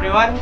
everyone.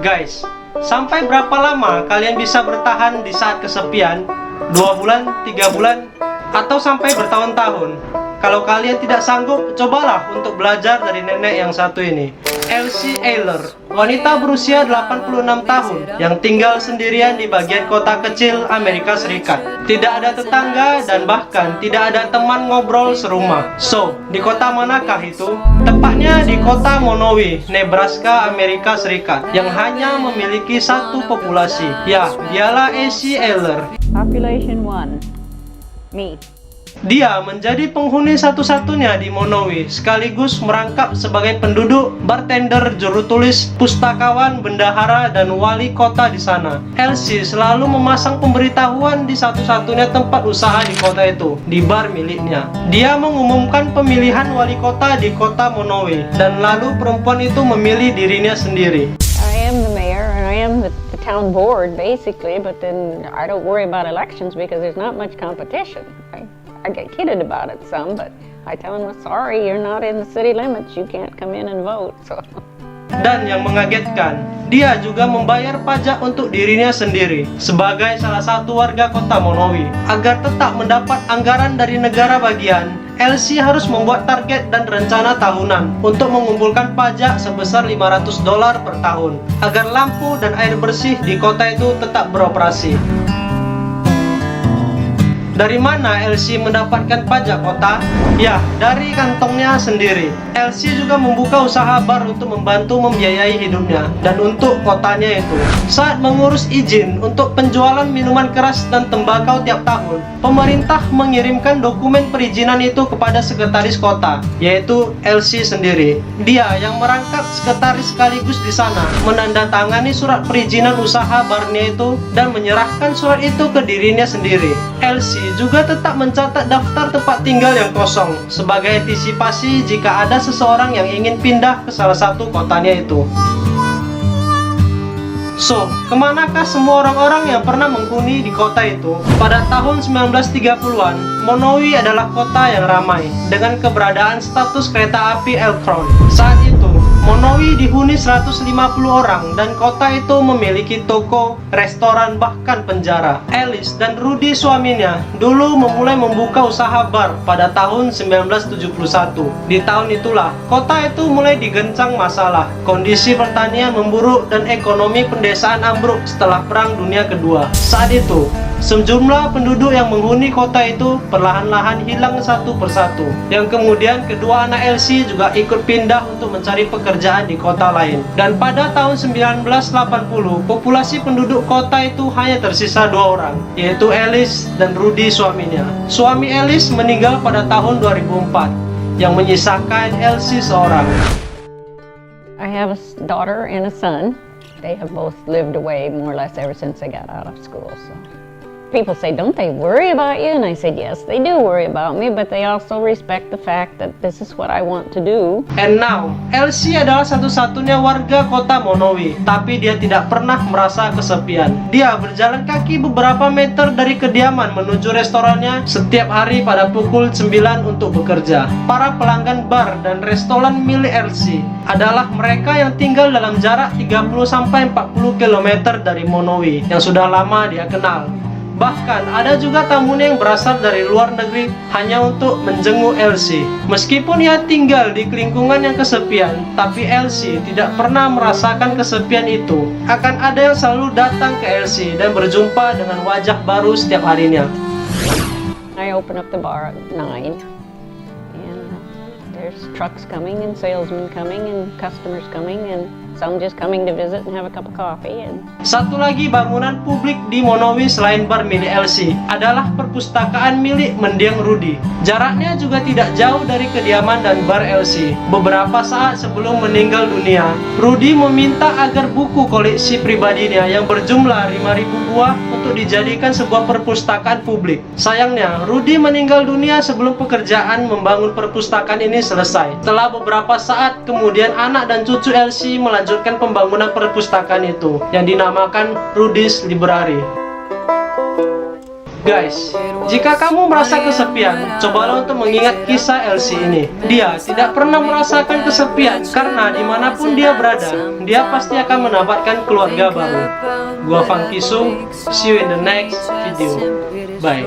Guys, sampai berapa lama kalian bisa bertahan di saat kesepian? 2 bulan, 3 bulan, atau sampai bertahun-tahun? Kalau kalian tidak sanggup, cobalah untuk belajar dari nenek yang satu ini. Elsie Ayler, wanita berusia 86 tahun yang tinggal sendirian di bagian kota kecil Amerika Serikat. Tidak ada tetangga dan bahkan tidak ada teman ngobrol serumah. So, di kota manakah itu? Tepatnya di kota Monowi, Nebraska, Amerika Serikat, yang hanya memiliki satu populasi. Ya, dialah Elsie Ayler. Population 1, me. Dia menjadi penghuni satu-satunya di Monowi, sekaligus merangkap sebagai penduduk, bartender, juru tulis, pustakawan, bendahara, dan wali kota di sana. Elsie selalu memasang pemberitahuan di satu-satunya tempat usaha di kota itu, di bar miliknya. Dia mengumumkan pemilihan wali kota di kota Monowi, dan lalu perempuan itu memilih dirinya sendiri. I am the mayor and I am the town board basically, but then I don't worry about elections because there's not much competition. I get kidded about it some, but I tell them, well, sorry, you're not in the city limits, you can't come in and vote. So. Dan yang mengagetkan, dia juga membayar pajak untuk dirinya sendiri sebagai salah satu warga kota Monowi. Agar tetap mendapat anggaran dari negara bagian, Elsie harus membuat target dan rencana tahunan untuk mengumpulkan pajak sebesar $500 per tahun agar lampu dan air bersih di kota itu tetap beroperasi. Dari mana Elsie mendapatkan pajak kota? Ya, dari kantongnya sendiri. Elsie juga membuka usaha bar untuk membantu membiayai hidupnya dan untuk kotanya itu. Saat mengurus izin untuk penjualan minuman keras dan tembakau tiap tahun, pemerintah mengirimkan dokumen perizinan itu kepada sekretaris kota, yaitu Elsie sendiri. Dia yang merangkap sekretaris sekaligus di sana, menandatangani surat perizinan usaha barnya itu dan menyerahkan surat itu ke dirinya sendiri. Elsie juga tetap mencatat daftar tempat tinggal yang kosong sebagai antisipasi jika ada seseorang yang ingin pindah ke salah satu kotanya itu. So, kemanakah semua orang-orang yang pernah menghuni di kota itu? Pada tahun 1930-an, Monowi adalah kota yang ramai dengan keberadaan status kereta api Elkhorn. Saat itu, Monowi dihuni 150 orang dan kota itu memiliki toko, restoran, bahkan penjara. Alice dan Rudy suaminya dulu memulai membuka usaha bar pada tahun 1971. Di tahun itulah, kota itu mulai digencang masalah. Kondisi pertanian memburuk dan ekonomi pedesaan ambruk setelah Perang Dunia Kedua. Saat itu, sejumlah penduduk yang menghuni kota itu perlahan-lahan hilang satu persatu. Yang kemudian kedua anak Elsie juga ikut pindah untuk mencari pekerjaan di kota lain. Dan pada tahun 1980, populasi penduduk kota itu hanya tersisa 2 orang, yaitu Alice dan Rudy suaminya. Suami Alice meninggal pada tahun 2004, yang menyisakan Elsie seorang. I have a daughter and a son. They have both lived away more or less ever since they got out of school. So. People say, don't they worry about you? And I said, yes, they do worry about me, but they also respect the fact that this is what I want to do. And now, Elsie adalah satu-satunya warga kota Monowi, tapi dia tidak pernah merasa kesepian. Dia berjalan kaki beberapa meter dari kediaman menuju restorannya setiap hari pada pukul 9 untuk bekerja. Para pelanggan bar dan restoran milik Elsie adalah mereka yang tinggal dalam jarak 30-40 km dari Monowi yang sudah lama dia kenal. Bahkan ada juga tamunya yang berasal dari luar negeri hanya untuk menjenguk Elsie. Meskipun ia tinggal di lingkungan yang kesepian, tapi Elsie tidak pernah merasakan kesepian itu. Akan ada yang selalu datang ke Elsie dan berjumpa dengan wajah baru setiap harinya. I open up the bar at 9 and there's trucks coming and salesmen coming and customers coming and some just coming to visit and have a cup of coffee. And satu lagi bangunan publik di Monowi selain bar milik Elsie adalah perpustakaan milik mendiang Rudy. Jaraknya juga tidak jauh dari kediaman dan bar Elsie. Beberapa saat sebelum meninggal dunia, Rudy meminta agar buku koleksi pribadinya yang berjumlah 5.000 buah untuk dijadikan sebuah perpustakaan publik. Sayangnya, Rudy meninggal dunia sebelum pekerjaan membangun perpustakaan ini selesai. Setelah beberapa saat kemudian, anak dan cucu Elsie melanjutkan pembangunan perpustakaan itu yang dinamakan Rudy's Library. Guys, jika kamu merasa kesepian, cobalah untuk mengingat kisah Elsie ini. Dia tidak pernah merasakan kesepian karena dimanapun dia berada, dia pasti akan mendapatkan keluarga baru. Gua Funky Su, see you in the next video. Bye.